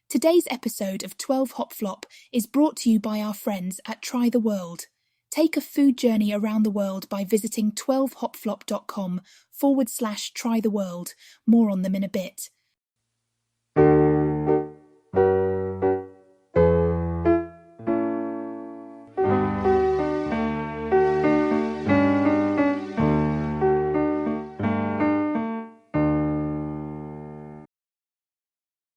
Today's episode of 12 Hop Flop is brought to you by our friends at Try the World. Take a food journey around the world by visiting 12hopflop.com/try the world. More on them in a bit.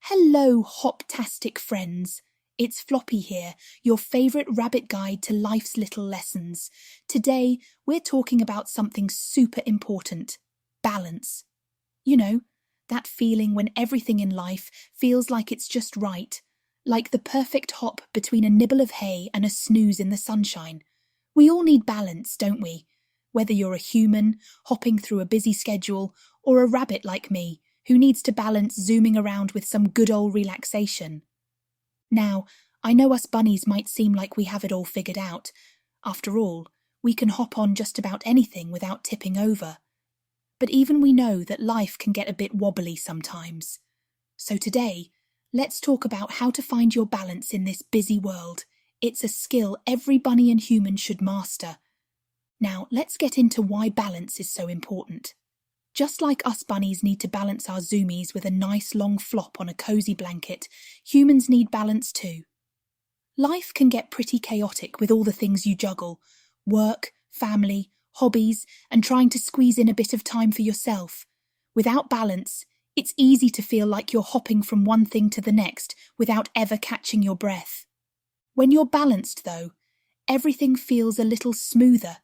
Hello, hoptastic friends. It's Floppy here, your favourite rabbit guide to life's little lessons. Today, we're talking about something super important: balance. You know, that feeling when everything in life feels like it's just right, like the perfect hop between a nibble of hay and a snooze in the sunshine. We all need balance, don't we? Whether you're a human, hopping through a busy schedule, or a rabbit like me, who needs to balance zooming around with some good old relaxation. Now, I know us bunnies might seem like we have it all figured out. After all, we can hop on just about anything without tipping over. But even we know that life can get a bit wobbly sometimes. So today, let's talk about how to find your balance in this busy world. It's a skill every bunny and human should master. Now, let's get into why balance is so important. Just like us bunnies need to balance our zoomies with a nice long flop on a cozy blanket, humans need balance too. Life can get pretty chaotic with all the things you juggle: work, family, hobbies, and trying to squeeze in a bit of time for yourself. Without balance, it's easy to feel like you're hopping from one thing to the next without ever catching your breath. When you're balanced, though, everything feels a little smoother,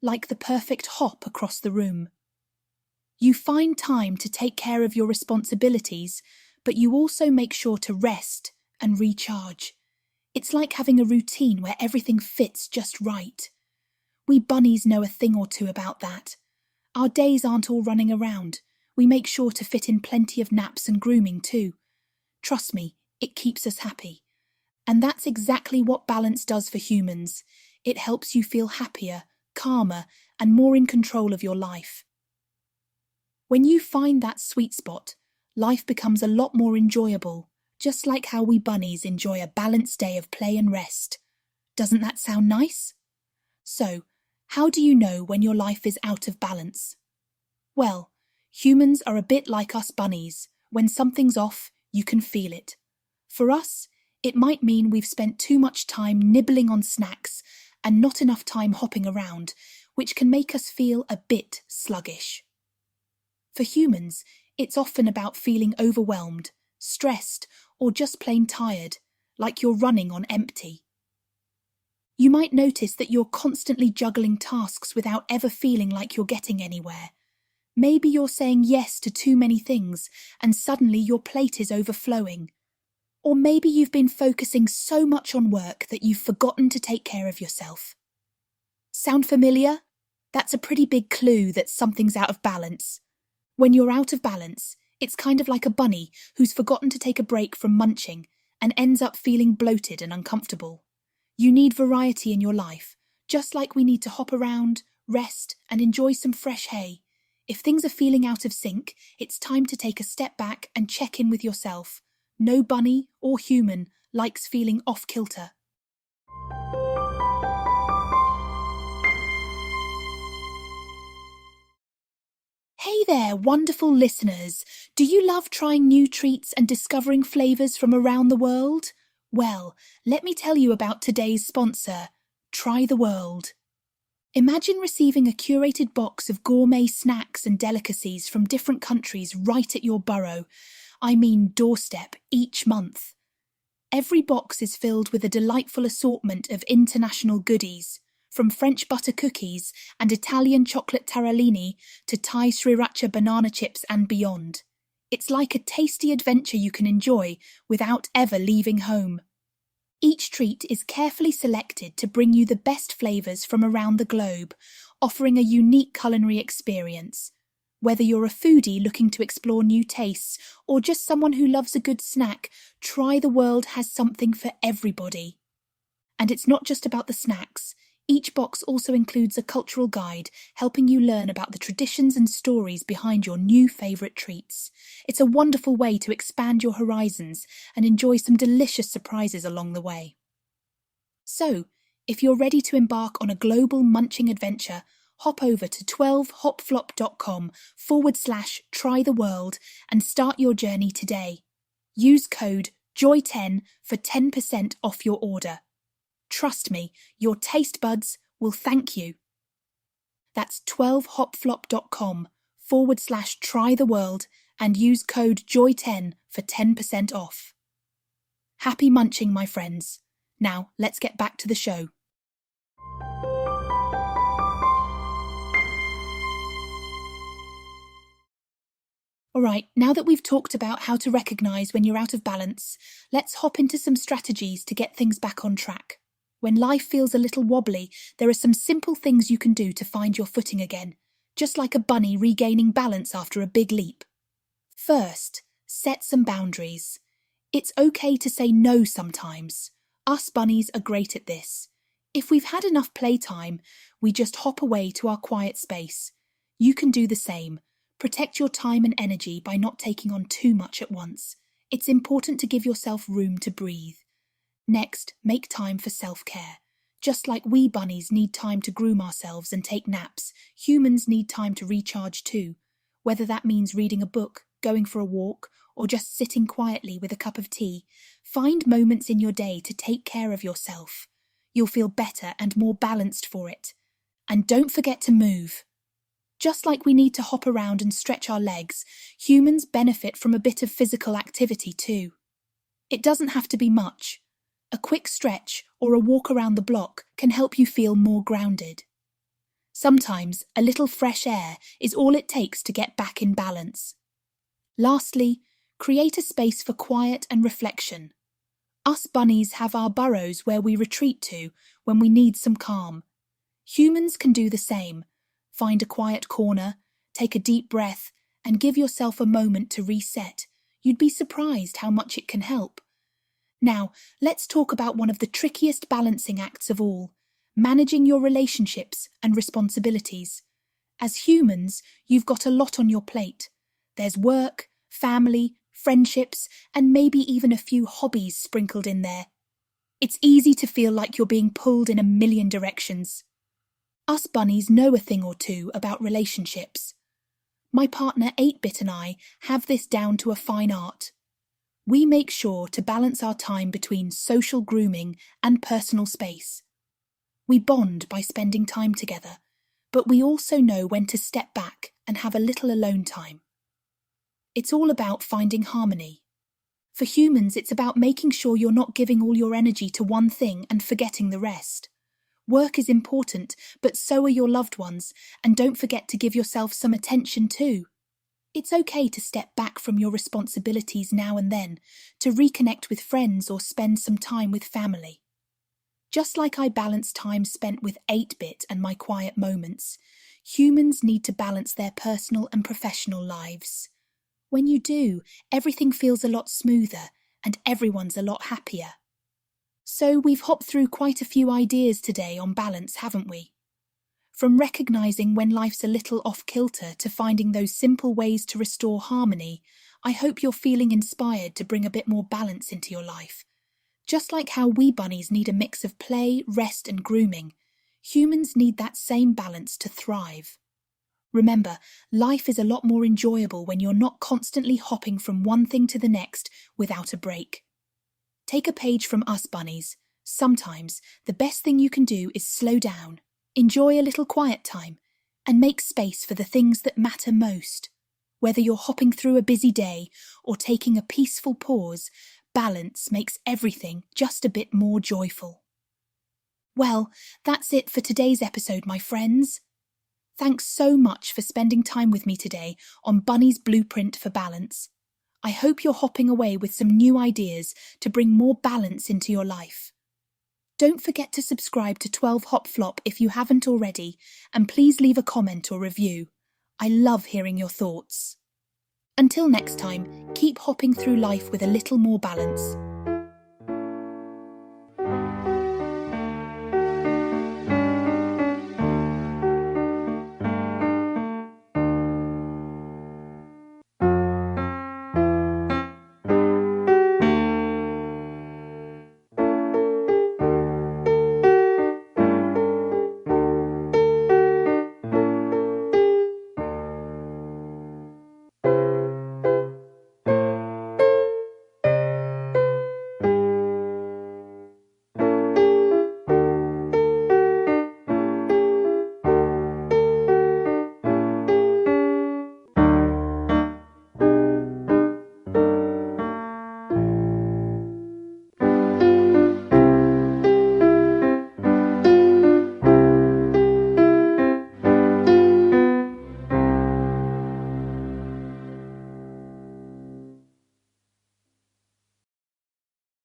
like the perfect hop across the room. You find time to take care of your responsibilities, but you also make sure to rest and recharge. It's like having a routine where everything fits just right. We bunnies know a thing or two about that. Our days aren't all running around. We make sure to fit in plenty of naps and grooming too. Trust me, it keeps us happy. And that's exactly what balance does for humans. It helps you feel happier, calmer, and more in control of your life. When you find that sweet spot, life becomes a lot more enjoyable, just like how we bunnies enjoy a balanced day of play and rest. Doesn't that sound nice? So, how do you know when your life is out of balance? Well, humans are a bit like us bunnies. When something's off, you can feel it. For us, it might mean we've spent too much time nibbling on snacks and not enough time hopping around, which can make us feel a bit sluggish. For humans, it's often about feeling overwhelmed, stressed, or just plain tired, like you're running on empty. You might notice that you're constantly juggling tasks without ever feeling like you're getting anywhere. Maybe you're saying yes to too many things and suddenly your plate is overflowing. Or maybe you've been focusing so much on work that you've forgotten to take care of yourself. Sound familiar? That's a pretty big clue that something's out of balance. When you're out of balance, it's kind of like a bunny who's forgotten to take a break from munching and ends up feeling bloated and uncomfortable. You need variety in your life, just like we need to hop around, rest, and enjoy some fresh hay. If things are feeling out of sync, it's time to take a step back and check in with yourself. No bunny or human likes feeling off-kilter. Hey there, wonderful listeners! Do you love trying new treats and discovering flavours from around the world? Well, let me tell you about today's sponsor, Try the World. Imagine receiving a curated box of gourmet snacks and delicacies from different countries right at your burrow, doorstep, each month. Every box is filled with a delightful assortment of international goodies, from French butter cookies and Italian chocolate taralini to Thai sriracha banana chips and beyond. It's like a tasty adventure you can enjoy without ever leaving home. Each treat is carefully selected to bring you the best flavours from around the globe, offering a unique culinary experience. Whether you're a foodie looking to explore new tastes or just someone who loves a good snack, Try the World has something for everybody. And it's not just about the snacks. Each box also includes a cultural guide, helping you learn about the traditions and stories behind your new favourite treats. It's a wonderful way to expand your horizons and enjoy some delicious surprises along the way. So, if you're ready to embark on a global munching adventure, hop over to 12hopflop.com/trytheworld and start your journey today. Use code JOY10 for 10% off your order. Trust me, your taste buds will thank you. That's 12hopflop.com/trytheworld and use code JOY10 for 10% off. Happy munching, my friends. Now, let's get back to the show. Alright, now that we've talked about how to recognise when you're out of balance, let's hop into some strategies to get things back on track. When life feels a little wobbly, there are some simple things you can do to find your footing again, just like a bunny regaining balance after a big leap. First, set some boundaries. It's okay to say no sometimes. Us bunnies are great at this. If we've had enough playtime, we just hop away to our quiet space. You can do the same. Protect your time and energy by not taking on too much at once. It's important to give yourself room to breathe. Next, make time for self-care. Just like we bunnies need time to groom ourselves and take naps, humans need time to recharge too. Whether that means reading a book, going for a walk, or just sitting quietly with a cup of tea, find moments in your day to take care of yourself. You'll feel better and more balanced for it. And don't forget to move. Just like we need to hop around and stretch our legs, humans benefit from a bit of physical activity too. It doesn't have to be much. A quick stretch or a walk around the block can help you feel more grounded. Sometimes a little fresh air is all it takes to get back in balance. Lastly, create a space for quiet and reflection. Us bunnies have our burrows where we retreat to when we need some calm. Humans can do the same. Find a quiet corner, take a deep breath, and give yourself a moment to reset. You'd be surprised how much it can help. Now, let's talk about one of the trickiest balancing acts of all, managing your relationships and responsibilities. As humans, you've got a lot on your plate. There's work, family, friendships, and maybe even a few hobbies sprinkled in there. It's easy to feel like you're being pulled in a million directions. Us bunnies know a thing or two about relationships. My partner 8-Bit and I have this down to a fine art. We make sure to balance our time between social grooming and personal space. We bond by spending time together, but we also know when to step back and have a little alone time. It's all about finding harmony. For humans, it's about making sure you're not giving all your energy to one thing and forgetting the rest. Work is important, but so are your loved ones, and don't forget to give yourself some attention too. It's okay to step back from your responsibilities now and then, to reconnect with friends or spend some time with family. Just like I balance time spent with 8-Bit and my quiet moments, humans need to balance their personal and professional lives. When you do, everything feels a lot smoother and everyone's a lot happier. So we've hopped through quite a few ideas today on balance, haven't we? From recognizing when life's a little off-kilter to finding those simple ways to restore harmony, I hope you're feeling inspired to bring a bit more balance into your life. Just like how we bunnies need a mix of play, rest and grooming, humans need that same balance to thrive. Remember, life is a lot more enjoyable when you're not constantly hopping from one thing to the next without a break. Take a page from us bunnies. Sometimes the best thing you can do is slow down, enjoy a little quiet time, and make space for the things that matter most. Whether you're hopping through a busy day or taking a peaceful pause, balance makes everything just a bit more joyful. Well, that's it for today's episode, my friends. Thanks so much for spending time with me today on Bunny's Blueprint for Balance. I hope you're hopping away with some new ideas to bring more balance into your life. Don't forget to subscribe to 12 Hop Flop if you haven't already, and please leave a comment or review. I love hearing your thoughts. Until next time, keep hopping through life with a little more balance.